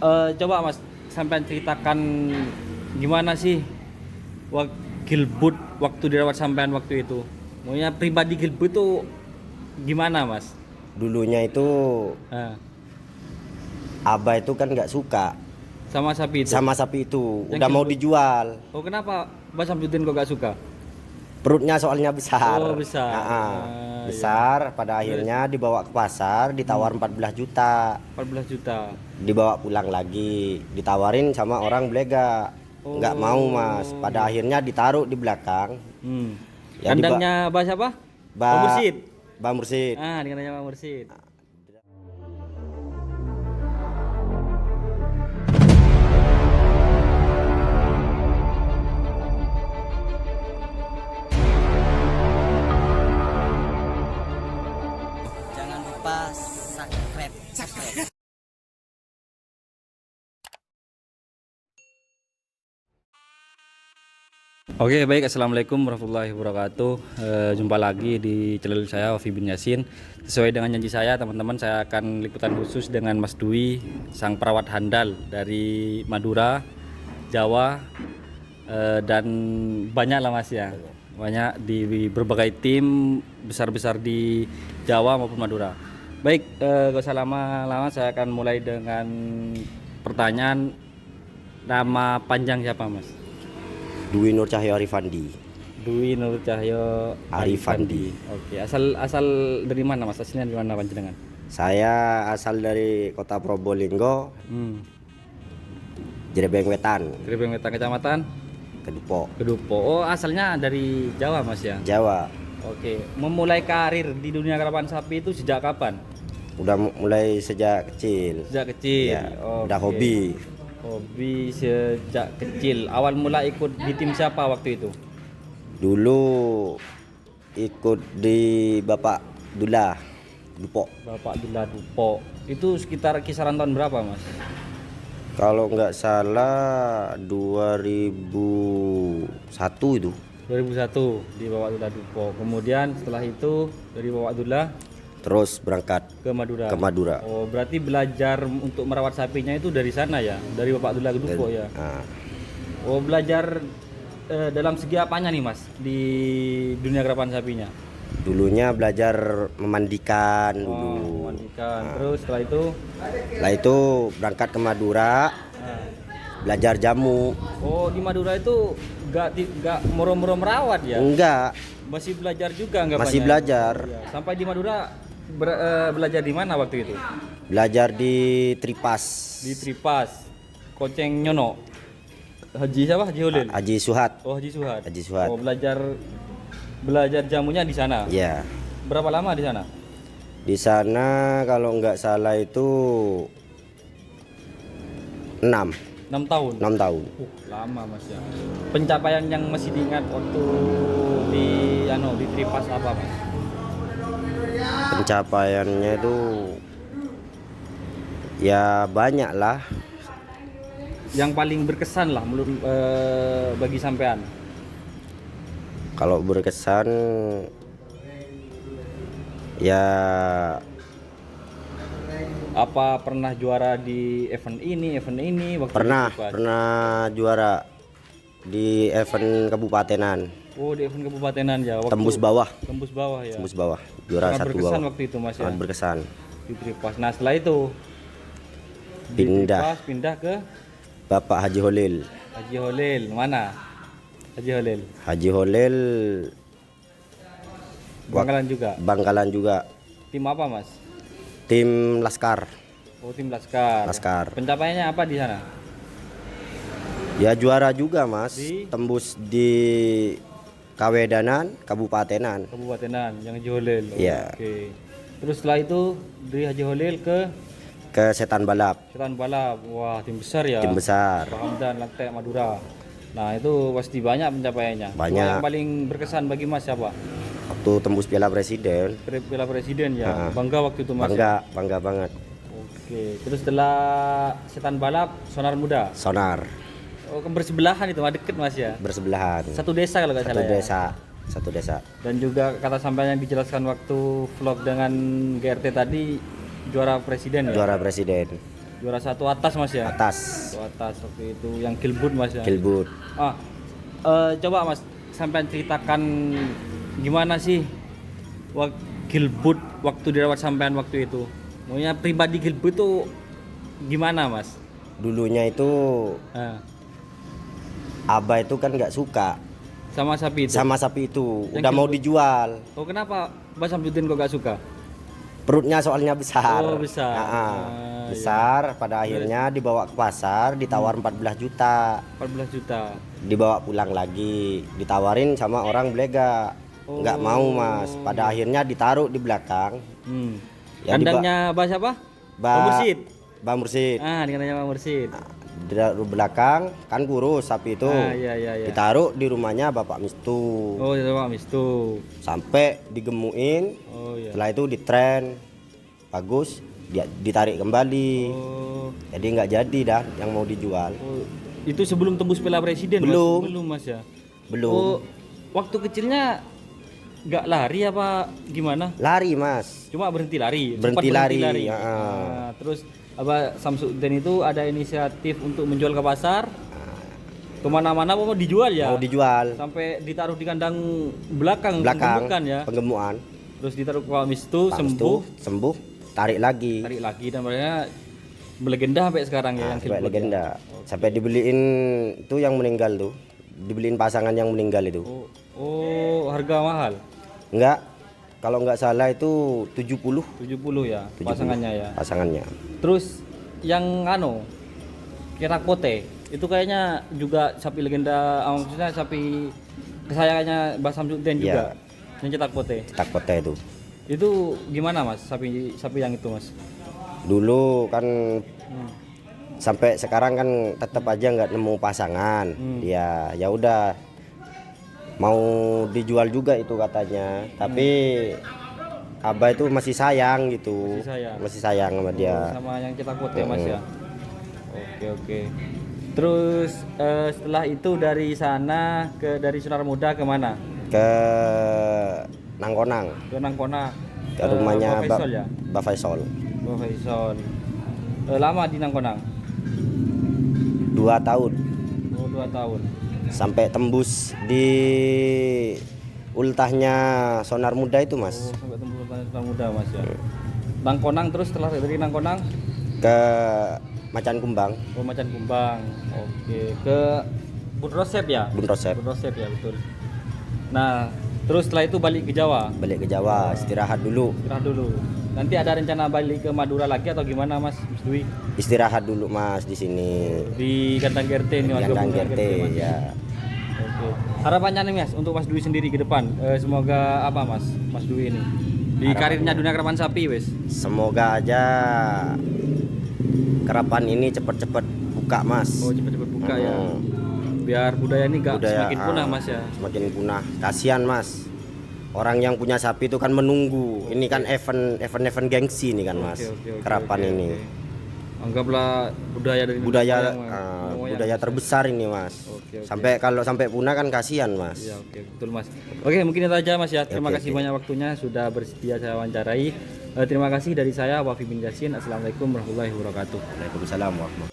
Coba Mas, sampai ceritakan gimana sih Gilbert waktu dirawat sampean waktu itu. Maunya pribadi Gilbert itu gimana Mas? Dulunya itu Nah, Abah itu kan nggak suka sama sapi itu. sama sapi itu, Yang udah mau Gilbert. dijual. Oh kenapa Mas Samsudin kok gak suka? Perutnya soalnya besar. Oh, besar. Besar. Pada akhirnya dibawa ke pasar, ditawar 14 juta. 14 juta. Dibawa pulang lagi, ditawarin sama orang belega. Nggak mau Mas. Pada akhirnya ditaruh di belakang. Hmm. Ya, Kandangnya Bas apa? Pak Mursid. Bang Mursid. Ah, di kandangnya Pak Mursid. Jangan lupa subscribe. Oke, baik. Assalamualaikum warahmatullahi wabarakatuh. Jumpa lagi di channel saya, Wafi bin Yasin. Sesuai dengan janji saya, teman-teman, saya akan liputan khusus dengan Mas Dwi, sang perawat handal dari Madura, Jawa, dan banyak lah Mas ya. Banyak di berbagai tim besar-besar di Jawa maupun Madura. Baik, gak usah lama-lama, saya akan mulai dengan pertanyaan. Nama panjang siapa Mas? Dwi Nur Cahyo Arifandi. Dwi Nur Cahyo Arifandi. Oke, asal dari mana Mas? Aslinya dari mana panjenengan? Saya asal dari kota Probolinggo, Jerebeng Wetan, Gerebeng Wetan, Kecamatan Kedupo, Kedupo. Oh, asalnya dari Jawa Mas ya? Jawa. Oke, memulai karir di dunia karapan sapi itu sejak kapan? Udah mulai sejak kecil. Sejak kecil. Ya, Oke. udah hobi. Hobi sejak kecil. Awal mula ikut di tim siapa waktu itu? Dulu ikut di Bapak Dula Dupo. Bapak Dula Dupo. Itu sekitar kisaran tahun berapa Mas? Kalau nggak salah 2001 itu. 2001 di Bapak Dula Dupo. Kemudian setelah itu dari Bapak Dula Terus berangkat ke Madura. ke Madura. Oh, berarti belajar untuk merawat sapinya itu dari sana ya, dari Bapak Dula Dupo ya. Nah, Oh, belajar dalam segi apanya nih Mas di dunia karapan sapinya? dulunya belajar memandikan Oh, dulu. memandikan. Terus Setelah itu berangkat ke Madura, nah. belajar jamu. Oh, di Madura itu gak moro-moro merawat ya? Enggak, Masih belajar juga nggak? masih belajar. Iya. Sampai di Madura belajar di mana waktu itu? Belajar di Tripas. Di Tripas, Koceng Nyono, Haji siapa? Haji Holil. Haji Suhat. Oh, Haji Suhat. Haji Suhat. Oh, belajar jamunya di sana. Ya. Berapa lama di sana? Di sana kalau nggak salah itu 6 6 tahun. 6 tahun. Lama Mas ya. Pencapaian yang masih diingat waktu di di Tripas apa Mas? Pencapaiannya itu ya banyak lah. Yang paling berkesan lah menurut bagi sampean. Kalau berkesan ya Apa pernah juara di event ini waktu pernah di Tripas? pernah juara di event kabupatenan, Oh, di event kabupatenan ya. Waktu tembus bawah ya. tembus bawah, juara Sangat 1 berkesan bawah. waktu itu Mas ya. Sangat berkesan. Di Tripas. Nah, setelah itu di Pindah. Tripas, pindah ke Bapak Haji Holil. Haji Holil. Mana? Haji Holil. Haji Holil Bangkalan juga. Bangkalan juga. Tim apa Mas? Tim Laskar. Oh, tim Laskar. Laskar. Pencapaiannya apa di sana? Ya juara juga Mas. Di? Tembus di Kawedanan, Kabupatenan. Kabupatenan yang Haji Holil. Oh, Iya. Oke. Terus setelah itu dari Haji Holil ke Ke Setan Balap, Setan Balap. Wah, tim besar ya. tim besar. Pak Hamdan, Lantek, Madura. Nah, itu pasti banyak pencapaiannya. Banyak. Cuma yang paling berkesan bagi Mas siapa? Waktu tembus Piala Presiden. Piala Presiden ya. Ha-ha. Bangga waktu itu Mas. Bangga banget. Oke. Terus setelah Setan Balap, Sonar Muda. Sonar Oh, bersebelahan itu, deket Mas ya. bersebelahan. Satu desa kalau nggak salah ya. Satu desa. Dan juga kata sampai yang dijelaskan waktu vlog dengan GRT tadi, juara presiden ya. Juara Presiden. Juara satu atas mas ya? atas Satu atas waktu itu yang Kilbut mas ya? Kilbut. Coba mas sampai ceritakan gimana sih Kilbut waktu dirawat sampean waktu itu. Maunya pribadi Kilbut tuh gimana mas? Dulunya itu Ah, Abah itu kan nggak suka sama sapi itu? sama sapi itu, Yang udah mau Kilbut? dijual. Oh kenapa Mbak Samsudin kok gak suka? Perutnya soalnya besar. Oh, besar. Besar. Pada akhirnya dibawa ke pasar, ditawar 14 juta. 14 juta. Dibawa pulang lagi, ditawarin sama orang belega. Nggak mau mas. Pada akhirnya ditaruh di belakang. Ya, Kandangnya Mbak siapa? Mbak Mursid. Mbak Mursid. Di kandangnya Mbak Mursid. Di belakang kan kurus sapi itu. Iya. Ditaruh di rumahnya Bapak Mistu. Oh, itu Pak Mistu. Sampai digemuin. Oh iya. Setelah itu ditren bagus, dia ditarik kembali. Oh, Jadi nggak jadi dah yang mau dijual. oh, itu sebelum tembus Piala Presiden Belum. Mas? Belum Mas ya? Belum. Oh, waktu kecilnya nggak lari apa gimana? Lari mas. Cuma berhenti lari. Berhenti Sempat lari, ya. Terus apa Samsudin itu ada inisiatif untuk menjual ke pasar. Kemana-mana mau dijual ya? Mau dijual. Sampai ditaruh di kandang belakang Belakang penggemukan ya. penggemukan. Terus ditaruh ke Pak Mistu, Pak sembuh, Mistu, sembuh, tarik lagi. tarik lagi dan mereka melegenda sampai sekarang ya yang Sampai Kilbut ya? legenda. Sampai dibeliin itu yang meninggal tuh. Dibeliin pasangan yang meninggal itu. Oh, harga mahal. Enggak. Kalau nggak salah itu 70 70 ya 70 pasangannya ya. pasangannya. Terus yang Kerakote itu kayaknya juga sapi legenda, maksudnya sapi kesayangannya Mbah Samsudin juga. Yang cetak pote. Cetak kota itu. Itu gimana Mas sapi yang itu Mas? Dulu kan sampai sekarang kan tetap aja nggak nemu pasangan. Ya udah mau dijual juga itu katanya. Tapi Abah itu masih sayang gitu. Masih sayang sama dia. Sama yang cetak pote Mas ya. Oke. Terus setelah itu dari sana dari Sunar Muda kemana? Ke Nangkonang, Ke Nangkona. ke rumahnya Mbak Faisal ya? Mbak Faisal. Mbak Faisal. Lama di Nangkonang? 2 tahun. Oh, 2 tahun. Sampai tembus di ultahnya Sonar Muda itu mas. Oh, sampai tembus Sunar Muda Mas ya. Nangkonang terus setelah dari Nangkonang Ke Macan Kumbang, ke Macan Kumbang. Oke, ke Bunrosep ya? Bunrosep. Bunrosep ya, betul. Nah, terus setelah itu balik ke Jawa. Balik ke Jawa, istirahat dulu. Istirahat dulu. Nanti ada rencana balik ke Madura lagi atau gimana Mas Dwi? Istirahat dulu mas di sini. Di kandang GRT ini Mas. Kandang Gabungan GRT Mas. ya. Oke. Harapannya nih Mas untuk Mas Dwi sendiri ke depan. Semoga apa Mas Dwi ini? Di karirnya dunia kerapan sapi wes. Semoga aja kerapan ini cepet-cepet buka mas. Oh, cepet-cepet buka ya. Biar budaya ini gak semakin punah Mas ya. Semakin punah. Kasihan mas. Orang yang punya sapi itu kan menunggu. Ini kan event gengsi nih kan mas. Kerapan ini. Anggaplah budaya dari Budaya Indonesia budaya terbesar ini mas. Sampai kalau sampai punah kan kasihan mas. Ya, oke, betul Mas. Oke, mungkin itu aja Mas ya. Terima Oke, kasih oke. banyak waktunya sudah bersedia saya wawancarai. Terima kasih dari saya Wafi bin Yasin. Assalamualaikum warahmatullahi wabarakatuh. Waalaikumsalam warahmatullahi wabarakatuh.